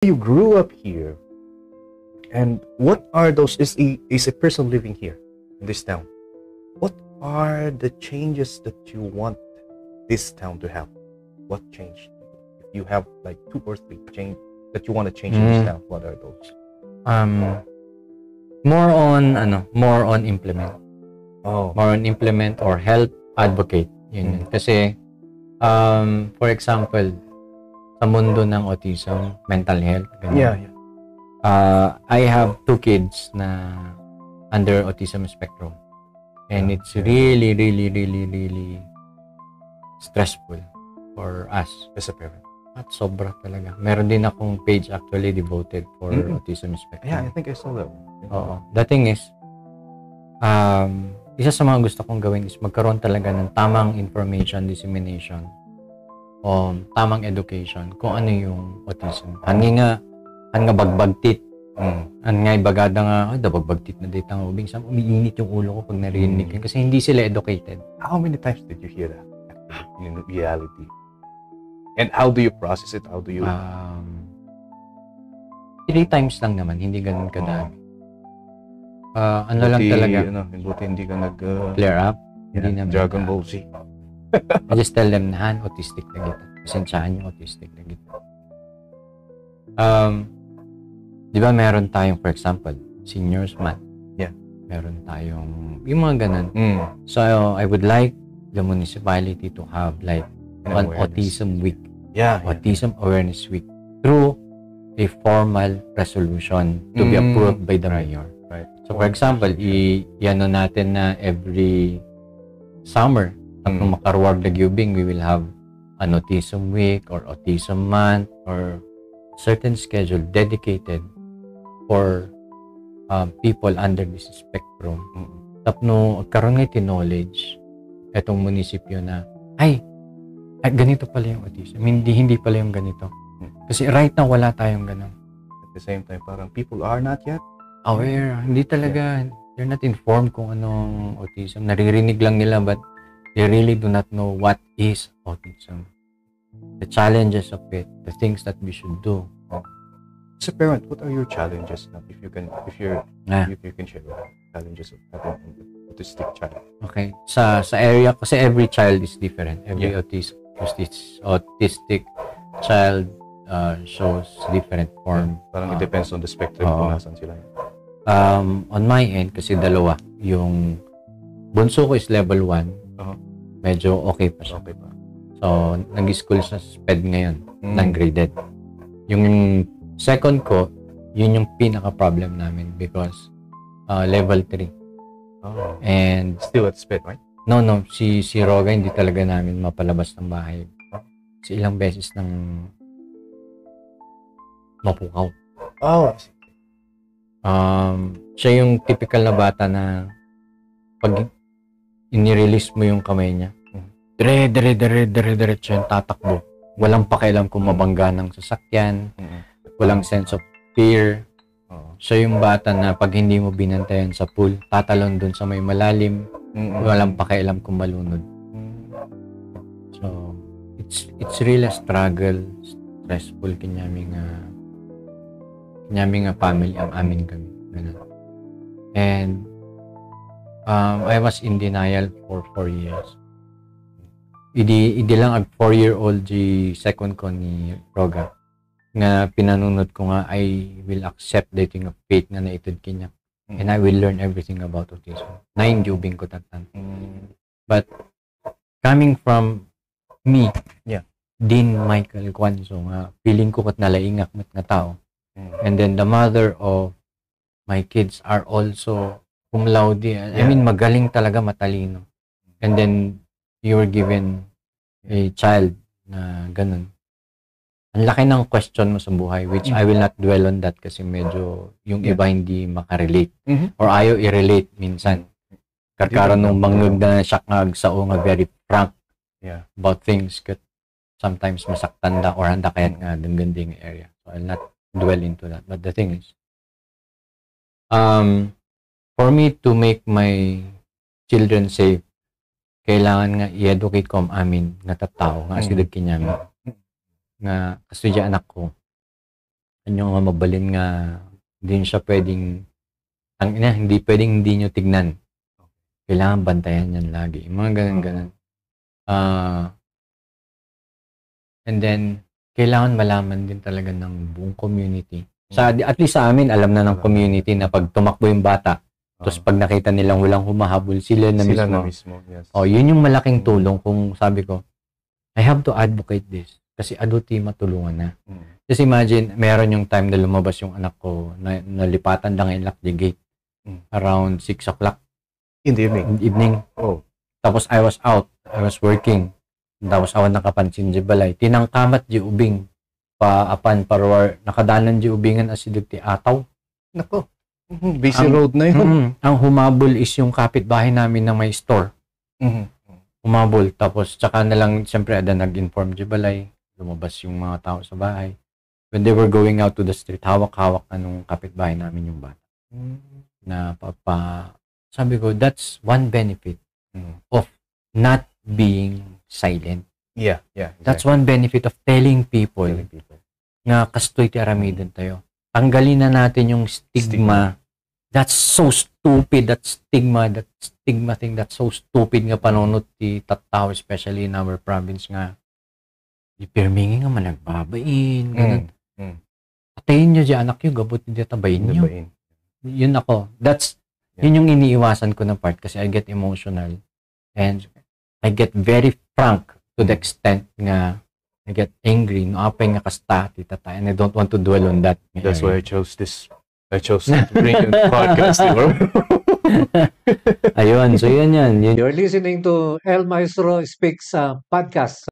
You grew up here, and what are those? Is a person living here in this town? What are the changes that you want this town to have? What changed? If you have like 2 or 3 change that you want to change in this town, what are those? More on implement. Oh, More on implement or help advocate. Yun. Kasi, for example, sa mundo ng autism, mental health, ganyan. yeah. I have 2 kids na under autism spectrum. And it's really, really, really, really stressful for us As a parent. at sobra talaga. Meron din akong page actually devoted for autism spectrum. Yeah, I think I saw that. Oo. The thing is, isa sa mga gusto kong gawin is magkaroon talaga ng tamang information dissemination o tamang education kung ano yung autism. Hani nga bagbagtit. An nga ibagada nga, bagbagtit na dito ang ubing. Saan umiinit yung ulo ko pag narinig yun kasi hindi sila educated. How many times did you hear that in reality? And how do you process it? How do you... 3 times lang naman, hindi ganun kadami. Lang talaga. Buti hindi ka nag... Flare up. Hindi naman. Dragon Ball Z. I just tell them na autistic na kita. Pasensyahan yung autistic na kita. Di ba meron tayong, for example, seniors month. Yeah. Meron tayong, yung mga ganun. So, I would like the municipality to have like an autism week. Yeah. Autism Awareness Week through a formal resolution to be approved by the mayor. Right. So, for example, i-ano natin na every summer, kung makaruwag na gubing, we will have an autism week or autism month or certain schedule dedicated for people under this spectrum. Tapno, karon nga knowledge etong munisipyo na, ay, ganito pala yung autism. Hindi pala yung ganito. Kasi right now, wala tayong ganun. At the same time, parang people are not yet aware. Hindi talaga, they're not informed kung anong autism. Naririnig lang nila but they really do not know what is autism. The challenges of it, the things that we should do. As a parent, what are your challenges now? If you can share challenges of having an autistic child. Okay. Sa area, kasi every child is different. Every autistic child shows different form. Parang it depends on the spectrum kung nasan sila. On my end, kasi dalawa. Yung bunso ko is level 1. Medyo okay pa siya. Okay pa. So, nag-school sa SPED ngayon. Non-graded. Yung second ko, yun yung pinaka-problem namin because level 3. And still at SPED, right? No. Si Roga, hindi talaga namin mapalabas ng bahay. Kasi ilang beses nang mapukaw. Siya yung typical na bata na pag inirelease mo yung kamay niya, diretso yung tatakbo. Walang pakialam kung mabangga ng sasakyan. Walang sense of fear. Siya yung bata na pag hindi mo binantayan sa pool, tatalon dun sa may malalim. Walang pakialam kung malunod. So, it's really a struggle, stressful kinyaming family ang amin kami. Ganun. And I was in denial for 4 years. Idi lang ag 4-year-old di second ko ni Roga nga pinanunod ko nga I will accept dating of faith nga naitod kinya and I will learn everything about autism. Nainjubing ko tatan. But coming from me, Dean Michael Kwanzo nga feeling ko kat nalaingak met nga tao. And then the mother of my kids are also cum laude. I mean magaling talaga, matalino. And then you were given a child na ganun. Ang laki ng question mo sa buhay, which I will not dwell on that kasi medyo yung iba hindi makarelate. Or ayaw i-relate minsan. Karkaroon nung mangag na siya sao nga very frank about things that sometimes masaktan da or handa kaya nga ganding area. So I'll not dwell into that. But the thing is, for me to make my children safe, kailangan nga i-educate ko ang amin nga tattao nga asidag kinyami nga kastudya anak ko Yung mga mabalin nga, hindi nyo siya pwedeng, hindi pwedeng hindi nyo tignan. Kailangan bantayan yan lagi. Yung mga ganun-ganun. And then, kailangan malaman din talaga ng buong community. At least sa amin, alam na ng community na pag tumakbo yung bata, tapos pag nakita nilang walang humahabol, sila na mismo. Yes. Yun yung malaking tulong kung sabi ko, I have to advocate this. Kasi adulti matulungan na. Just imagine, meron yung time na lumabas yung anak ko, na nalipatan lang yung Lakdi Gate around 6 o'clock. In the evening? Oh. Tapos I was out. I was working. Tapos awan nakapansin di balay. Tinangkamat di ubing. Paapan parwar. Nakadanan di ubingan asidag ti ataw. Nako. Busy road na yun. Ang humabol is yung kapitbahay namin na may store. Humabol. Tapos tsaka na lang, siyempre ada nag-inform di balay. Lumabas yung mga tao sa bahay. When they were going out to the street, hawak-hawak na nung kapitbahay namin yung bata. Na sabi ko, that's one benefit of not being silent. Yeah, exactly. That's one benefit of telling people na kastoy ti aramidan tayo. Tanggalin na natin yung stigma. That's so stupid. That stigma thing, that's so stupid nga panunod ti tattao, especially in our province nga. Ipirmingi nga managbabain. Ganun. Patayin nyo dyan, anak nyo, gabot nyo tabayin nyo. Yun ako. Yun yung iniiwasan ko ng part kasi I get emotional and I get very frank to the extent nga I get angry no apay nga kasta ti tatay and I don't want to dwell on that. That's why I chose to bring in the podcast. Ayun, so yun. You're listening to El Maestro Speaks podcast.